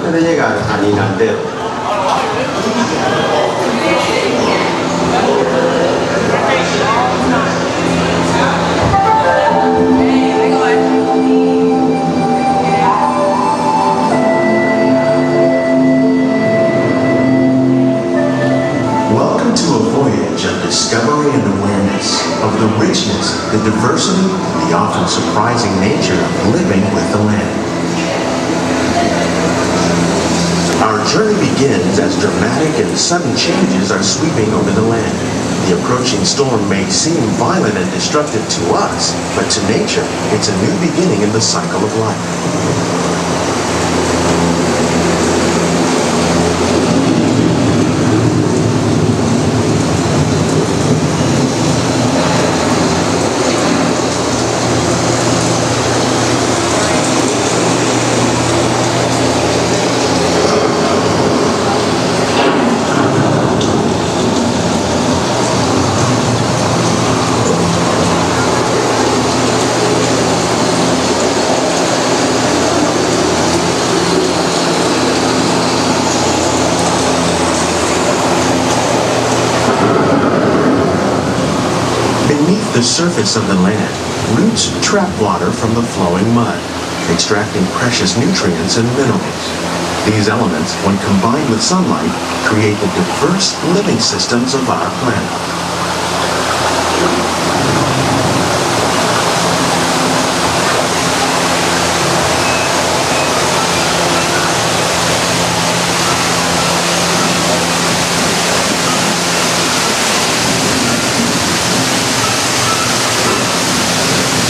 antes de llegar al inandero. Welcome to a voyage of discovery and awareness of the richness, the diversity, the often surprising nature of living with the land. Our journey begins as dramatic and sudden changes are sweeping over the land. The approaching storm may seem violent and destructive to us, but to nature, it's a new beginning in the cycle of life. The surface of the land, roots trap water from the flowing mud, extracting precious nutrients and minerals. These elements, when combined with sunlight, create the diverse living systems of our planet.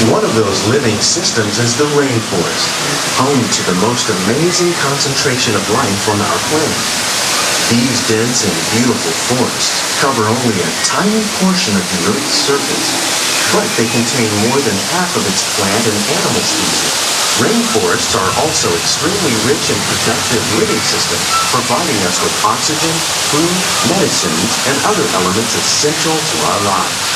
One of those living systems is the rainforest, home to the most amazing concentration of life on our planet. These dense and beautiful forests cover only a tiny portion of the Earth's surface, but they contain more than half of its plant and animal species. Rainforests are also extremely rich and productive living systems, providing us with oxygen, food, medicines, and other elements essential to our lives.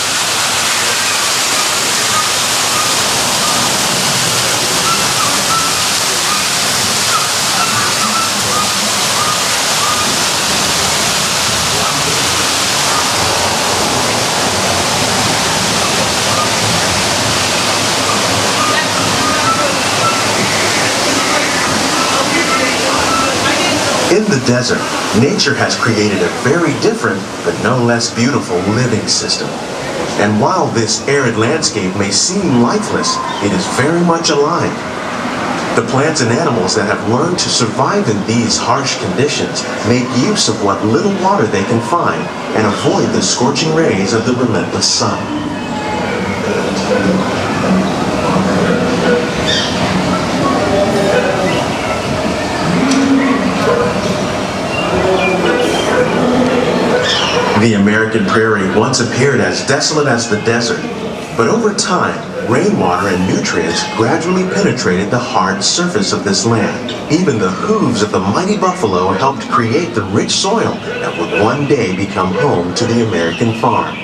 In the desert, nature has created a very different, but no less beautiful living system. And while this arid landscape may seem lifeless, it is very much alive. The plants and animals that have learned to survive in these harsh conditions make use of what little water they can find and avoid the scorching rays of the relentless sun. The American prairie once appeared as desolate as the desert, but over time, rainwater and nutrients gradually penetrated the hard surface of this land. Even the hooves of the mighty buffalo helped create the rich soil that would one day become home to the American farm.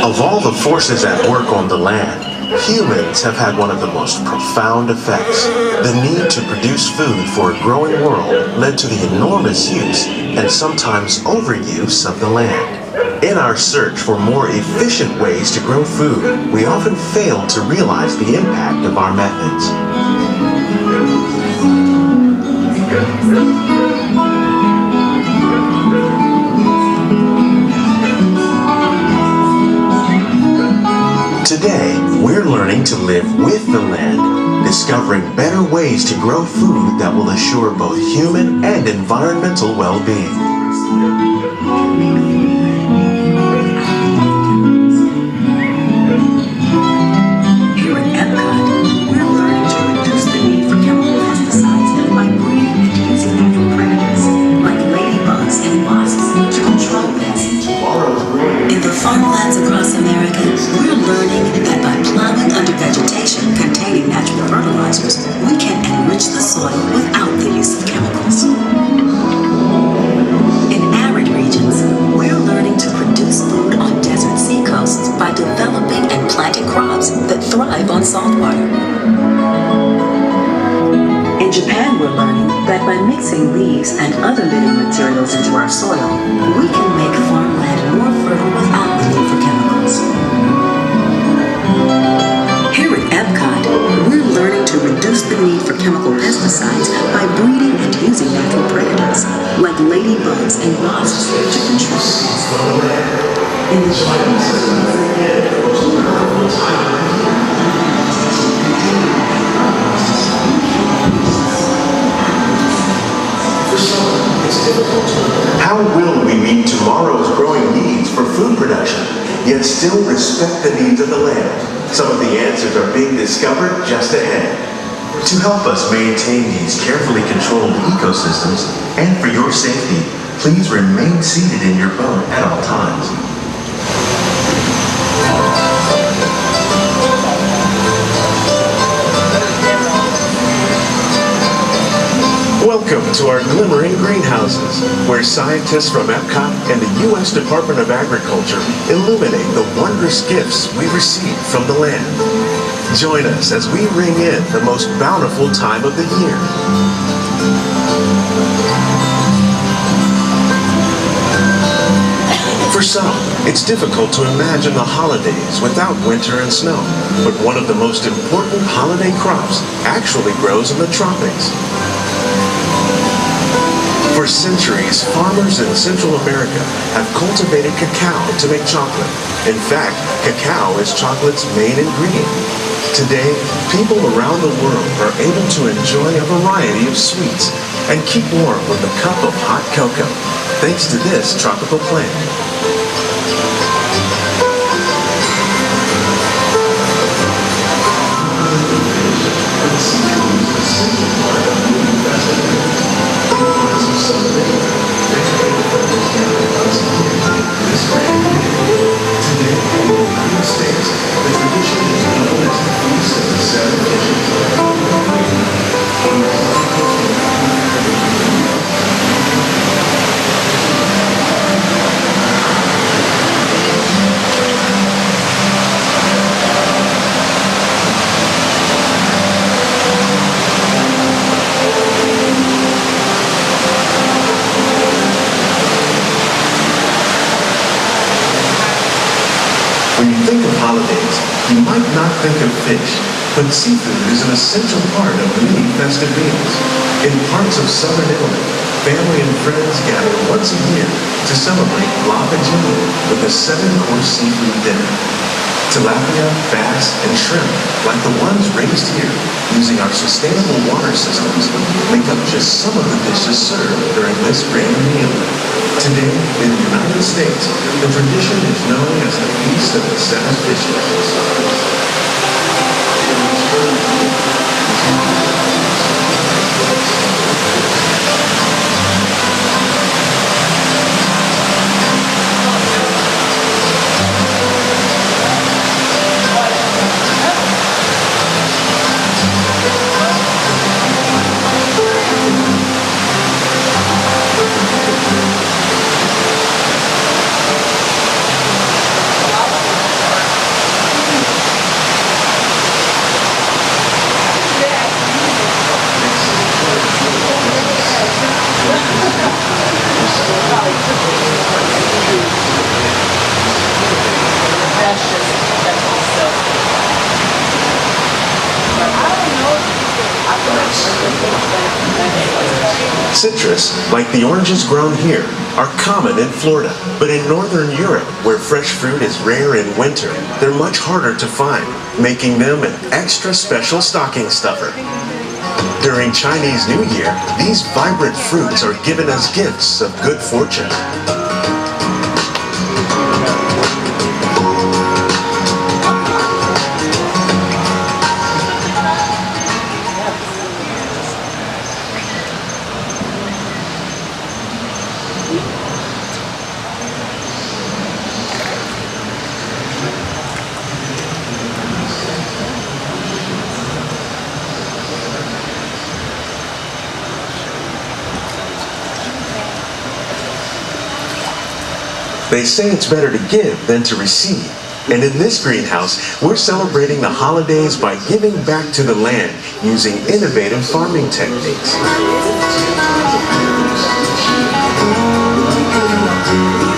Of all the forces at work on the land, humans have had one of the most profound effects. The need to produce food for a growing world led to the enormous use and sometimes overuse of the land. In our search for more efficient ways to grow food, we often fail to realize the impact of our methods. Today, we're learning to live with the land, discovering better ways to grow food that will assure both human and environmental well-being. Here at EPCOT, we're learning to reduce the need for chemical pesticides by breeding and using natural predators like ladybugs and wasps to control pests. In the farmlands across America, we're learning that by plowing under vegetation containing natural fertilizers, we can enrich the soil without the use of chemicals. crops that thrive on salt water. In Japan, we're learning that by mixing leaves and other living materials into our soil, we can make farmland more fertile without the need for chemicals. Here at EPCOT, we're learning to reduce the need for chemical pesticides by breeding and using natural predators, like ladybugs and wasps, to control pests. In the How will we meet tomorrow's growing needs for food production, yet still respect the needs of the land? Some of the answers are being discovered just ahead. To help us maintain these carefully controlled ecosystems, and for your safety, please remain seated in your boat at all times. Welcome to our glimmering greenhouses, where scientists from EPCOT and the U.S. Department of Agriculture illuminate the wondrous gifts we receive from the land. Join us as we ring in the most bountiful time of the year. For some, it's difficult to imagine the holidays without winter and snow, but one of the most important holiday crops actually grows in the tropics. For centuries, farmers in Central America have cultivated cacao to make chocolate. In fact, cacao is chocolate's main ingredient. Today, people around the world are able to enjoy a variety of sweets and keep warm with a cup of hot cocoa, thanks to this tropical plant. When you think of holidays, you might not think of fish, but seafood is an essential part of many festive meals. In parts of southern Italy, family and friends gather once a year to celebrate La Vigilia with a 7-course seafood dinner. Tilapia, bass, and shrimp, like the ones raised here using our sustainable water systems, make up just some of the dishes served during this grand meal. Today, in the United States, the tradition is known as the Feast of the Seven Fishes. Citrus, like the oranges grown here, are common in Florida, but in Northern Europe, where fresh fruit is rare in winter, they're much harder to find, making them an extra special stocking stuffer. During Chinese New Year, these vibrant fruits are given as gifts of good fortune. They say it's better to give than to receive, And in this greenhouse, we're celebrating the holidays by giving back to the land using innovative farming techniques.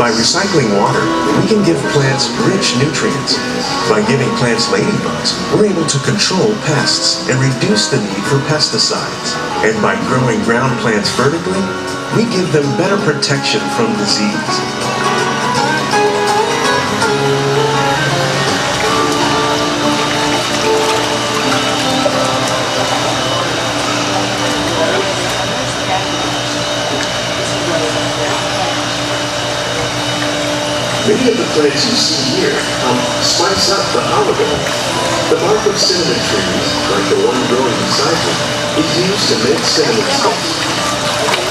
By recycling water, we can give plants rich nutrients. By giving plants ladybugs, we're able to control pests and reduce the need for pesticides. And by growing ground plants vertically, we give them better protection from disease. Many of the plants you see here help spice up the holiday. The bark of cinnamon trees, like the one growing beside you, is used to make cinnamon sticks.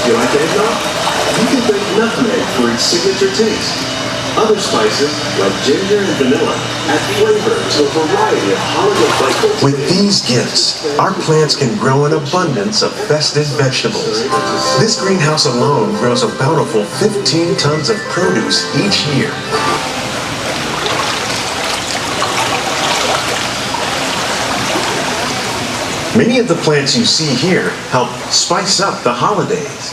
You like eggnog? You can bake nutmeg for its signature taste. Other spices, like ginger and vanilla, add flavor to a variety of holiday flavors. With these gifts, our plants can grow an abundance of festive vegetables. This greenhouse alone grows a bountiful 15 tons of produce each year. Many of the plants you see here help spice up the holidays.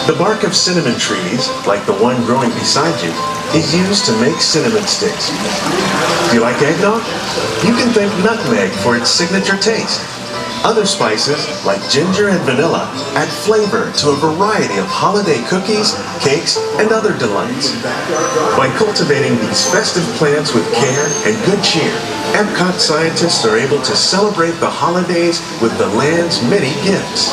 The bark of cinnamon trees, like the one growing beside you, is used to make cinnamon sticks. Do you like eggnog? You can thank nutmeg for its signature taste. Other spices, like ginger and vanilla, add flavor to a variety of holiday cookies, cakes, and other delights. By cultivating these festive plants with care and good cheer, EPCOT scientists are able to celebrate the holidays with the land's many gifts.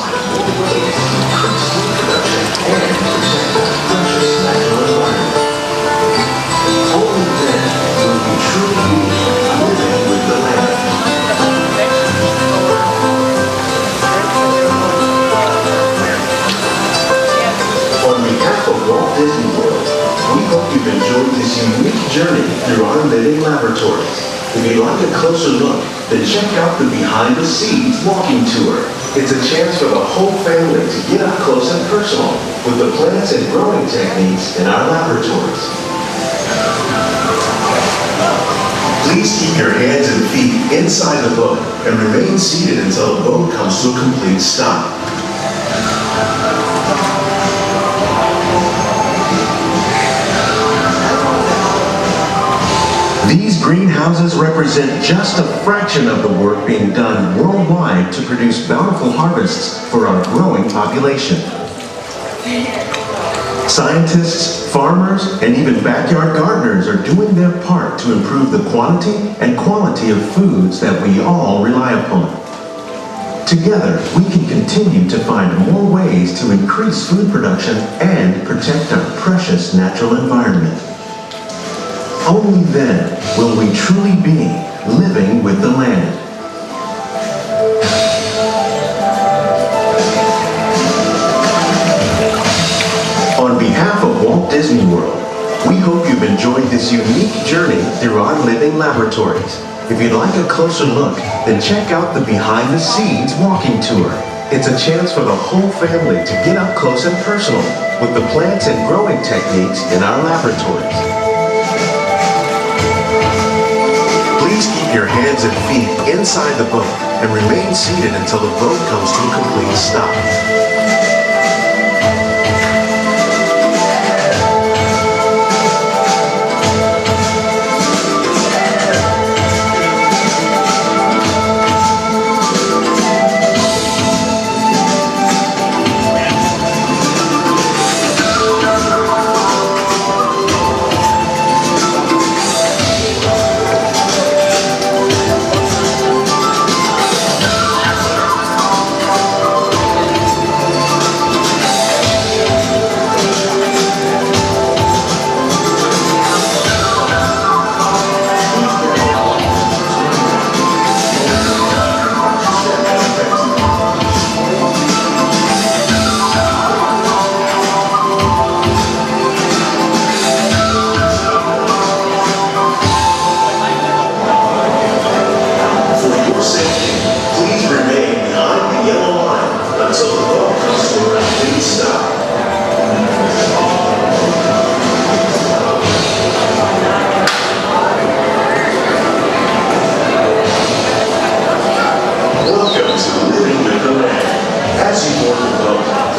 Walt Disney World, we hope you've enjoyed this unique journey through our living laboratories. If you'd like a closer look, then check out the Behind the Scenes walking tour. It's a chance for the whole family to get up close and personal with the plants and growing techniques in our laboratories. Please keep your hands and feet inside the boat and remain seated until the boat comes to a complete stop. These greenhouses represent just a fraction of the work being done worldwide to produce bountiful harvests for our growing population. Scientists, farmers, and even backyard gardeners are doing their part to improve the quantity and quality of foods that we all rely upon. Together, we can continue to find more ways to increase food production and protect our precious natural environment. Only then will we truly be living with the land. On behalf of Walt Disney World, we hope you've enjoyed this unique journey through our living laboratories. If you'd like a closer look, then check out the Behind the Scenes walking tour. It's a chance for the whole family to get up close and personal with the plants and growing techniques in our laboratories. Please keep your hands and feet inside the boat and remain seated until the boat comes to a complete stop.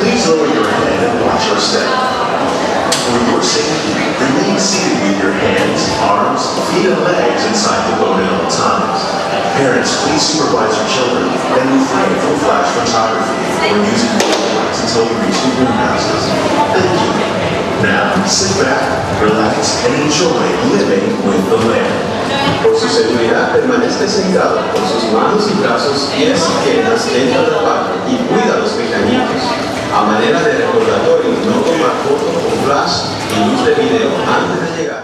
Please lower your head and watch your step. For your safety, remain seated with your hands, arms, feet, and legs inside the boat at all times. Parents, please supervise your children and refrain from flash photography or using mobile lights until we reach the boom houses. Thank you. Now, sit back, relax, and enjoy living with the land. Por su seguridad, permanezca sentado con sus manos y brazos, pies y piernas dentro del barco y cuida los mecánicos. A manera de recordatorio, no tomar fotos con flash y luz de video antes de llegar.